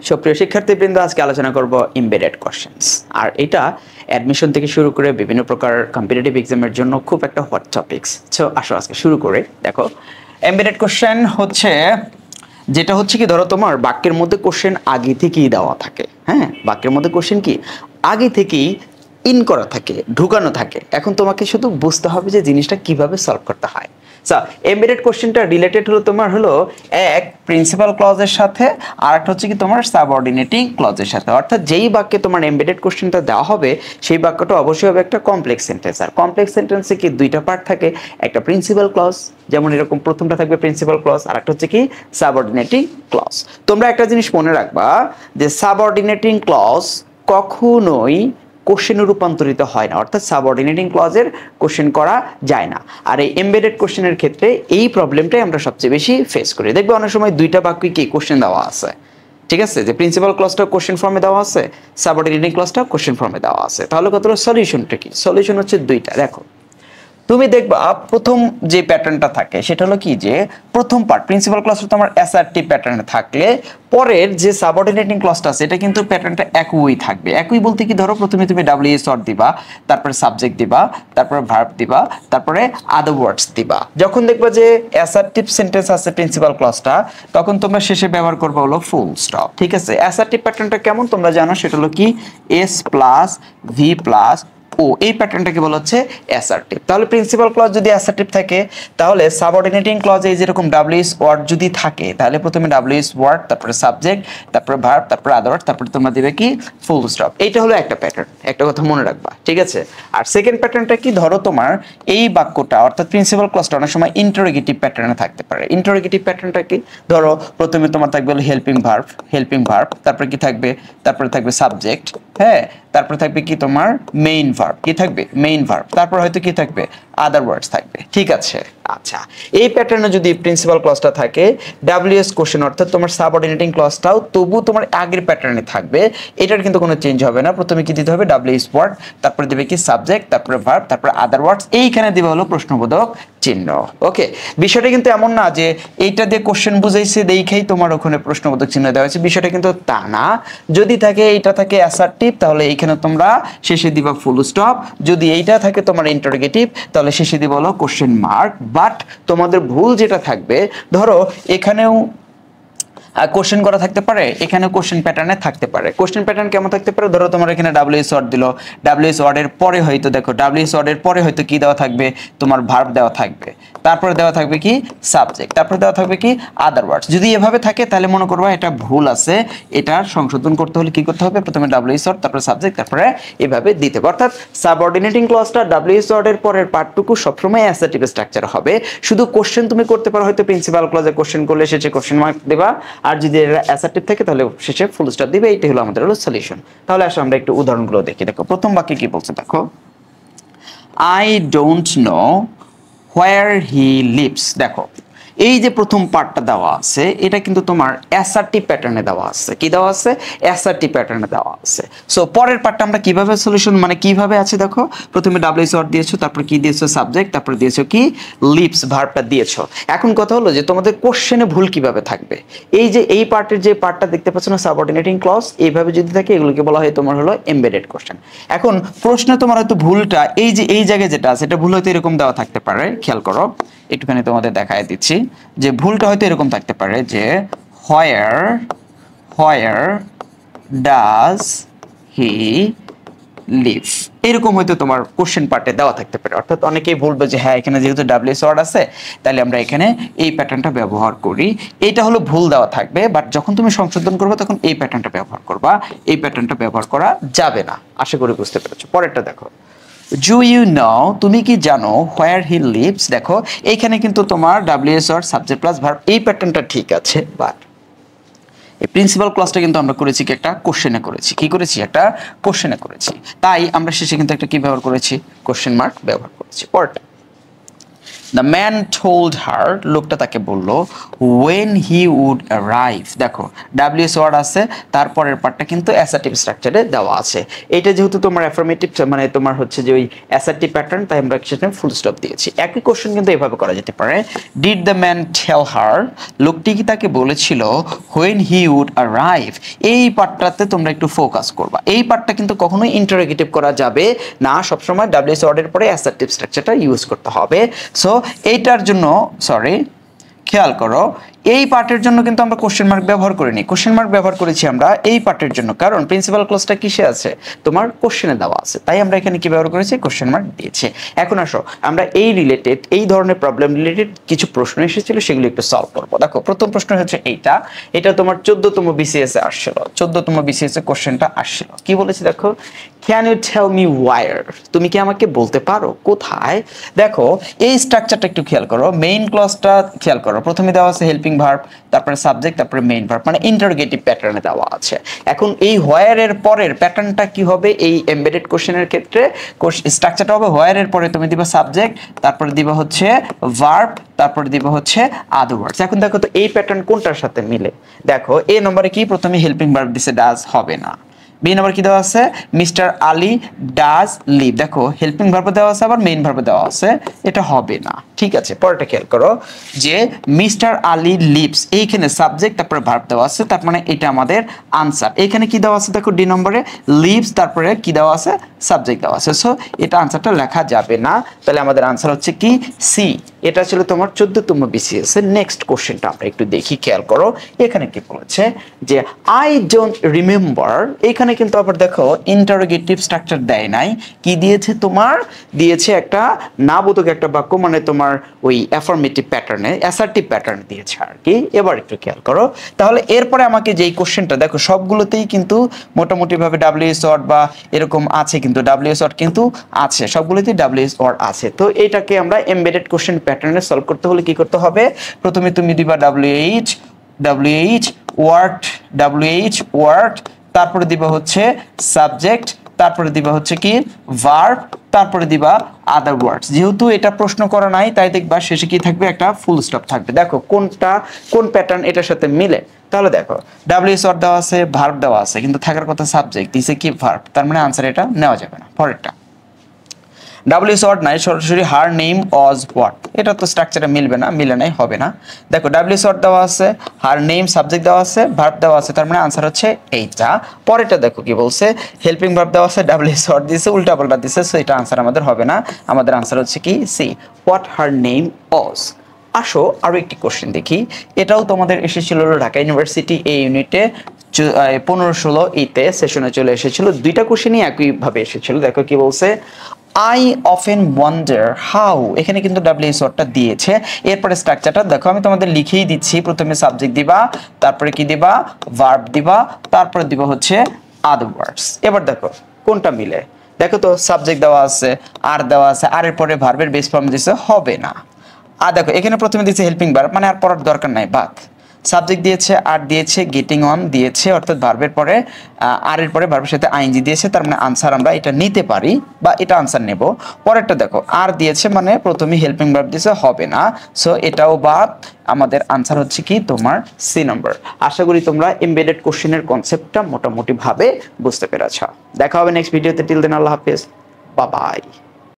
সুপ্রিয় শিক্ষার্থীবৃন্দ, আজকে আলোচনা করব এমবেডেড কোশ্চেনস। আর এটা অ্যাডমিশন থেকে শুরু করে বিভিন্ন প্রকার কম্পিটিটিভ এক্সামের জন্য খুব একটা হট টপিকস। সো আসো আজকে শুরু করে দেখো, এমবেডেড কোশ্চেন হচ্ছে যেটা হচ্ছে কি, ধরো তোমার বাক্যের মধ্যে কোশ্চেন আগে থেকেই দেওয়া থাকে। হ্যাঁ, বাক্যের মধ্যে কোশ্চেন কি আগে থেকেই ইন করা থাকে, ঢুকানো থাকে। এখন তোমাকে শুধু বুঝতে হবে যে জিনিসটা কিভাবে সলভ করতে হয়। সো এমবেডেড কোশ্চেনটা রিলেটেড হলো তোমার হলো এক প্রিন্সিপাল ক্লজের সাথে, আর একটা হচ্ছে কি তোমার সাবঅর্ডিনেটিং ক্লজের সাথে। অর্থাৎ যেই বাক্যে তোমার এমবেডেড কোশ্চেনটা দেওয়া হবে সেই বাক্যটা অবশ্যই হবে একটা কমপ্লেক্স সেন্টেন্স। আর কমপ্লেক্স সেন্টেন্সে কি দুইটা পার্ট থাকে, একটা প্রিন্সিপাল ক্লজ, যেমন এরকম প্রথমটা থাকবে প্রিন্সিপাল ক্লজ, আর একটা হচ্ছে কি সাবঅর্ডিনেটিং ক্লজ। তোমরা একটা জিনিস মনে রাখবা যে সাবঅর্ডিনেটিং ক্লজ কখনোই কোশ্চেনে রূপান্তরিত হয় না, অর্থাৎ সাবঅর্ডিনেটিং ক্লজের কোশ্চেন করা যায় না। আর এই এমবেডেড কোশ্চেনের ক্ষেত্রে এই প্রবলেমটাই আমরা সবচেয়ে বেশি ফেস করি। দেখবে অনেক সময় দুইটা বাক্যে কি কোশ্চেন দেওয়া আছে, ঠিক আছে, যে প্রিন্সিপাল ক্লজটা কোশ্চেন ফর্মে দেওয়া আছে, সাবঅর্ডিনেটিং ক্লজটা কোশ্চেন ফর্মে দেওয়া আছে। তাহলে কত সলিউশনটা কি? সলিউশন হচ্ছে দুইটা। দেখো, তুমি দেখবা প্রথম যে প্যাটার্নটা থাকে সেটা হলো কি, যে প্রথম পার্ট প্রিন্সিপাল ক্লজটা তোমার অ্যাসার্টিভ প্যাটার্নে থাকলে পরের যে সাবঅর্ডিনেটিং ক্লজটা আছে এটা কিন্তু প্যাটার্নটা একই থাকবে। একই বলতে কি, ধরো প্রথমে তুমি ডাব্লিউএস ওয়ার্ড দিবা, তারপরে সাবজেক্ট দিবা, তারপরে ভার্ব দিবা, তারপরে আদার ওয়ার্ডস দিবা। যখন দেখবা যে অ্যাসার্টিভ সেন্টেন্স আছে প্রিন্সিপাল ক্লজটা, তখন তোমরা শেষে ব্যবহার করবে হলো ফুল স্টপ। ঠিক আছে, অ্যাসার্টিভ প্যাটার্নটা কেমন তোমরা জানো, সেটা হলো কি এস প্লাস ভি প্লাস ও, এই প্যাটার্নটাকে বলা হচ্ছে অ্যাসার্টিভ। তাহলে প্রিন্সিপাল ক্লজ যদি অ্যাসার্টিভ থাকে, তাহলে সাবঅর্ডিনেটিং ক্লজে যেরকম ডাব্লিউএস ওয়ার্ড যদি থাকে, তাহলে প্রথমে ডাব্লিউএস ওয়ার্ড, তারপরে সাবজেক্ট, তারপরে ভার্ব, তারপরে আদার ওয়ার্ড, তারপরে তোমরা দিবে কি ফুল স্টপ। এইটা হলো একটা প্যাটার্ন, একটা কথা মনে রাখবা, ঠিক আছে। আর সেকেন্ড প্যাটার্নটা কি, ধরো তোমার এই বাক্যটা অর্থাৎ প্রিন্সিপাল ক্লজটা অনেক সময় ইন্টারোগেটিভ প্যাটার্নে থাকতে পারে। ইন্টারোগেটিভ প্যাটার্নটা কি, ধরো প্রথমে তোমার থাকবে হেল্পিং ভার্ব, তারপরে কি থাকবে, তারপরে থাকবে সাবজেক্ট, হ্যাঁ, তারপরে থাকবে কি তোমার মেইন ভার্ব, কি থাকবে মেইন ভার্ব, তারপর হয়তো কি থাকবে আদার ওয়ার্ডস থাকবে, ঠিক আছে। আচ্ছা, এই প্যাটার্নে যদি প্রিন্সিপাল ক্লজটা থাকে, ডাব্লিউএস কোশ্চেন অর্থাৎ তোমার সাবঅর্ডিনেটিং ক্লজটাও তবু তোমার আগের প্যাটার্নে থাকবে, এটার কিন্তু কোনো চেঞ্জ হবে না। প্রথমে কি দিতে হবে ডাব্লিউএস ওয়ার্ড, তারপরে দিবে কি সাবজেক্ট, তারপরে ভার্ব, তারপরে আদার ওয়ার্ডস, এইখানে দিবে হলো প্রশ্নবোধক চিহ্ন। ওকে, বিষয়টা কিন্তু এমন না যে এইটা দিয়ে কোশ্চেন বুঝাইছে দেখেই তোমার ওখানে প্রশ্নবোধক চিহ্ন দেওয়া হয়েছে, বিষয়টা কিন্তু তা না। যদি থাকে এইটা থাকে অ্যাসার্টিভ, তাহলে এইখানে তোমরা শেষে দিবা ফুল স্টপ। যদি এইটা থাকে তোমার ইন্টারোগেটিভ, তাহলে শেষে দিবা হলো কোশ্চেন মার্ক। বাট তোমাদের ভুল যেটা থাকবে, ধরো এখানেও কোশ্চেন করা থাকতে পারে, এখানে কোশ্চেন প্যাটার্নে থাকতে পারে। কোশ্চেন প্যাটার্ন কেমন থাকতে পারে, ধরো তোমার এখানে ডাব্লিউএস ওয়ার্ড দিল, ডাব্লিউএস ওয়ার্ডের পরে হয়তো দেখো ডাব্লিউএস ওয়ার্ডের পরে হয়তো কি দেওয়া থাকবে, তোমার ভার্ব দেওয়া থাকবে, তারপরে দেওয়া থাকবে কি সাবজেক্ট, তারপরে দেওয়া থাকবে কি আদার ওয়ার্ডস। যদি এভাবে থাকে তাহলে মনে করবা এটা ভুল আছে, এটা সংশোধন করতে হলে কি করতে হবে, প্রথমে ডাব্লিউএস ওয়ার্ড, তারপরে সাবজেক্ট, তারপরে এভাবে দিতে হবে। অর্থাৎ সাবঅর্ডিনেটিং ক্লজটা ডাব্লিউএস ওয়ার্ডের পরের পার্টটুকু সবসময় অ্যাসার্টিভ স্ট্রাকচার হবে। শুধু কোশ্চেন তুমি করতে পারো, হয়তো প্রিন্সিপাল ক্লজে কোশ্চেন করলে শেষে কোশ্চেন মার্ক দেবা, আর যদি এটা অ্যাসার্টিভ থাকে তাহলে শেষে ফুল স্টপ দিবে। এইটাই হলো আমাদের হলো সলিউশন। তাহলে আসলে আমরা একটু উদাহরণগুলো দেখি। দেখো প্রথম বাক্যে কি বলছে, দেখো I don't know where he lives. দেখো এই যে প্রথম পার্টটা দেওয়া আছে এটা কিন্তু তোমার অ্যাসার্টিভ প্যাটার্নে দেওয়া আছে। কি দেওয়া আছে? অ্যাসার্টিভ প্যাটার্নে দেওয়া আছে। সো পরের পার্টটা আমরা কিভাবে সলিউশন, মানে কিভাবে আছে দেখো, প্রথমে ডাব্লিউএস ওয়ার্ড দিয়েছো, তারপর কি দিয়েছো সাবজেক্ট, তারপর দিয়েছো কি লিভস ভার্বটা দিয়েছো। এখন কথা হলো যে তোমাদের কোশ্চেনে ভুল কিভাবে থাকবে। এই যে এই পার্টের যে পার্টটা দেখতে পাচ্ছ না সাবঅর্ডিনেটিং ক্লজ, এইভাবে যদি থাকে এগুলোকে বলা হয় তোমার হলো এমবেডেড কোশ্চেন। এখন প্রশ্নে তোমার হয়তো ভুলটা এই যে এই জায়গায় যেটা আছে এটা ভুল হয়তো এরকম দেওয়া থাকতে পারে। খেয়াল করো, একটুখানি তোমাদের দেখায় দিচ্ছি যে ভুলটা হয়তো এরকম থাকতে পারে যে হোয়ার ডাজ হি লিভ, এরকম হয়তো তোমার কোশ্চেন পার্টে দেওয়া থাকতে পারে। অর্থাৎ অনেকেই বলবে যে হ্যাঁ এখানে যেহেতু ডাব্লিউএস ওয়ার্ড আছে তাহলে আমরা এখানে এই প্যাটার্নটা ব্যবহার করি। এটা হলো ভুল দেওয়া থাকবে, বাট যখন তুমি সংশোধন করবে তখন এই প্যাটার্নটা ব্যবহার করবা, এই প্যাটার্নটা ব্যবহার করা যাবে না। আশা করি বুঝতে পেরেছো। পরেরটা দেখো, ডু ইউ নো, তুমি কি জানো হোয়ার হি লিভস। দেখো এইখানে কিন্তু তোমার WS word subject plus verb, এই প্যাটার্নটা ঠিক আছে, বাট এই প্রিন্সিপাল ক্লজটা কিন্তু আমরা করেছি কি একটা কোশ্চেনে করেছি। কি করেছি? একটা কোশ্চেনে করেছি, তাই আমরা শেষে কিন্তু একটা কি ব্যবহার করেছি, কোশ্চেন মার্ক ব্যবহার করেছি। পরেরটা, দ্য ম্যান টোল্ড হার, লোকটা তাকে বলল, ওয়েন হি উড অ্যারাইভ। দেখো ডাব্লিউএস ওয়ার্ড আছে, তারপরের পার্টটা কিন্তু অ্যাসার্টিভ স্ট্রাকচারে দেওয়া আছে। এটা যেহেতু তোমার অ্যাফার্মেটিভ মানে তোমার হচ্ছে যে ওই অ্যাসার্টিভ প্যাটার্ন, তাই আমরা সেখানে ফুল স্টপ দিয়েছি। একই কোশ্চেন কিন্তু এভাবে করা যেতে পারে, ডিড দ্য ম্যান টেল হার, লোকটি কি তাকে বলেছিল হোয়েন হি উড অ্যারাইভ। এই পার্টটাতে তোমরা একটু ফোকাস করবা। এই পার্টটা কিন্তু কখনোই ইন্টারোগেটিভ করা যাবে না, সবসময় ডাব্লিউএস ওয়ার্ডের পরে অ্যাসার্টিভ স্ট্রাকচারটা ইউজ করতে হবে। সো এইটার জন্য খেয়াল করো, এই পার্টের জন্য কিন্তু আমরা কোশ্চেন মার্ক ব্যবহার করিনি। কোশ্চেন মার্ক ব্যবহার করেছি আমরা এই পার্টের জন্য, কারণ প্রিন্সিপাল ক্লজটা কিসে আছে, তোমার কোশ্চেনে দেওয়া আছে, তাই আমরা এখানে কি ব্যবহার করেছি, কোশ্চেন মার্ক দিয়েছে। এখন আসো আমরা এই রিলেটেড, এই ধরনের প্রবলেম রিলেটেড কিছু প্রশ্ন এসেছিল, সেগুলো একটু সলভ করবো। দেখো প্রথম প্রশ্ন হচ্ছে এটা তোমার 14তম বিসিএস এ আসছিল, 14তম বিসিএস এ কোশ্চেনটা আসছিল। কি বলেছে দেখো, can you tell me where, তুমি কি আমাকে বলতে পারো কোথায়। দেখো এই স্ট্রাকচারটা একটু খেয়াল করো, মেইন ক্লজটা খেয়াল করো, প্রথমে দেওয়া আছে হেল্পিং ভার্ব, তারপরে সাবজেক্ট, তারপরে মেইন ভার্ব, মানে ইন্টারোগেটিভ প্যাটার্নে দেওয়া আছে। এখন এই হোয়ার এর পরের প্যাটার্নটা কি হবে, এই এমবেডেড কোশ্চেনের ক্ষেত্রে স্ট্রাকচারটা হবে হোয়ার এর পরে তুমি দিবা সাবজেক্ট, তারপরে দিবা হচ্ছে ভার্ব, তারপরে দিবা হচ্ছে আদার ওয়ার্ডস। এখন দেখো তো এই প্যাটার্ন কোনটার সাথে মিলে। দেখো এ নম্বরে কি প্রথমে হেল্পিং ভার্ব দিছে, ডাজ, হবে না। বি নাম্বার কি দেওয়া আছে, মিস্টার আলী ডাজ লিভ। দেখো হেল্পিং ভার্ব দেওয়া আছে, আবার মেইন ভার্ব দেওয়া আছে, এটা হবে না। ঠিক আছে, পরেরটা খেয়াল করো যে মিস্টার আলী লিভস, এইখানে সাবজেক্ট তারপরে ভার্ব দেওয়া আছে, তার মানে এটা আমাদের আনসার। এখানে কি দেওয়া আছে দেখো, ডি নম্বরে লিভস, তারপরে কি দেওয়া আছে, সাবজেক্ট দেওয়া আছে। সো এটা আনসারটা লেখা যাবে না, তাহলে আমাদের আনসার হচ্ছে কি সি। এটা ছিল তোমার 14তম বিসিএস এর। নেক্সট কোশ্চেনটা আমরা একটু দেখি, খেয়াল করো এখানে কি বলেছে যে আই ডোন্ট রিমেম্বার। এখানে কিন্তু আবার দেখো ইন্টারোগেটিভ স্ট্রাকচার দেয় নাই, কি দিয়েছে তোমার, দিয়েছে একটা নাবোধক একটা বাক্য, মানে তোমার ওই অ্যাফার্মেটিভ প্যাটার্নে, অ্যাসার্টিভ প্যাটার্ন দিয়েছে আর কি। এবার একটু খেয়াল করো, তাহলে এরপরে আমাকে যেই কোশ্চেনটা দেখো সবগুলোতেই কিন্তু মোটামুটি ভাবে ডাব্লিউএস ওয়ার্ড বা এরকম আছে, কিন্তু ডাব্লিউএস ওয়ার্ড কিন্তু আছে, সবগুলোতেই ডাব্লিউএস ওয়ার্ড আছে। তো এটাকে আমরা এমবেডেড কোশ্চেন প্যাটার্নে সলভ করতে হলে কি করতে হবে, প্রথমে তুমি দিবা ডাব্লিউএইচ ওয়ার্ড, তারপরে দিবা হচ্ছে সাবজেক্ট, তারপরে দিবা হচ্ছে কি ভার্ব, তারপরে দিবা আদার ওয়ার্ডস। যেহেতু এটা প্রশ্ন করা নাই, তাই দেখবা শেষে কি থাকবে, একটা ফুল স্টপ থাকবে। দেখো কোন প্যাটার্ন এটার সাথে মিলে। তাহলে দেখো ডাব্লিউএস ওয়ার্ড দেওয়া আছে, ভার্ব দেওয়া আছে, কিন্তু থাকার কথা সাবজেক্ট, দিছে কি ভার্ব, তার মানে আনসার এটা নেওয়া যাবে না। পরেরটা ডাব্লিউএস ওয়ার্ড নাই, সরাসরি হার নেম ওয়াজ হোয়াট, এটা তো স্ট্রাকচারে মিলবে না, মিলে নাই, হবে না। দেখো ডাব্লিউএস ওয়ার্ড দেওয়া আছে, হার নেম, সাবজেক্ট দেওয়া আছে, ভার্ব দেওয়া আছে, তার মানে আনসার হচ্ছে এইটা। পরেরটা দেখো কি বলছে, হেল্পিং ভার্ব দেওয়া আছে, ডাব্লিউএস ওয়ার্ড দিয়েছে, উল্টা পাল্টা দিয়েছে, সো এটা আনসার আমাদের হবে না। আমাদের আনসার হচ্ছে কি C, what her name was. আসো আরো একটি কোশ্চেন দেখি, এটাও তোমাদের এসেছিল ঢাকা ইউনিভার্সিটি এই ইউনিটে 15-16 ইতে সেশনে চলে এসেছিল। দুইটা কোশ্চেনই একইভাবে এসেছিল। দেখো কি বলছে, I often wonder how, এখানে কিন্তু ডাব্লিউএস ওয়ার্ডটা দিয়েছে। এরপরে স্ট্রাকচারটা দেখো, আমি তোমাদের লিখেই দিচ্ছি, প্রথমে সাবজেক্ট দিবা, তারপরে কি দিবা, ভার্ব দিবা, তারপরে দিবা হচ্ছে আদার ওয়ার্ডস। এবার দেখো কোনটা মিলে। দেখো তো সাবজেক্ট দেওয়া আছে, আর দেওয়া আছে, আর এর পরে ভার্বের বেস ফর্ম দিছে, হবে না। আর দেখো এখানে প্রথমে দিয়েছে হেল্পিং ভার্ব, মানে আর পড়ার দরকার নাই, বাদ। সাবজেক্ট দিয়েছে, আর দিয়েছে, গেটিং অন দিয়েছে, অর্থাৎ ভার্বের পরে আর এর পরে ভার্বের সাথে আইএনজি দিয়েছে, তার মানে আনসার আমরা এটা নিতে পারি বা এটা আনসার নেব। পরেরটা দেখো আর দিয়েছে, মানে প্রথমে হেল্পিং ভার্ব দিয়েছে, হবে না, সো এটাও বাদ। আমাদের আনসার হচ্ছে কি তোমার সি নাম্বার। আশা করি তোমরা এমবেডেড কোশ্চেনের কনসেপ্টটা মোটামুটি ভাবে বুঝতে পেরেছ। দেখা হবে নেক্সট ভিডিওতে। টিল দেন আল্লাহ হাফেজ, বাই বাই।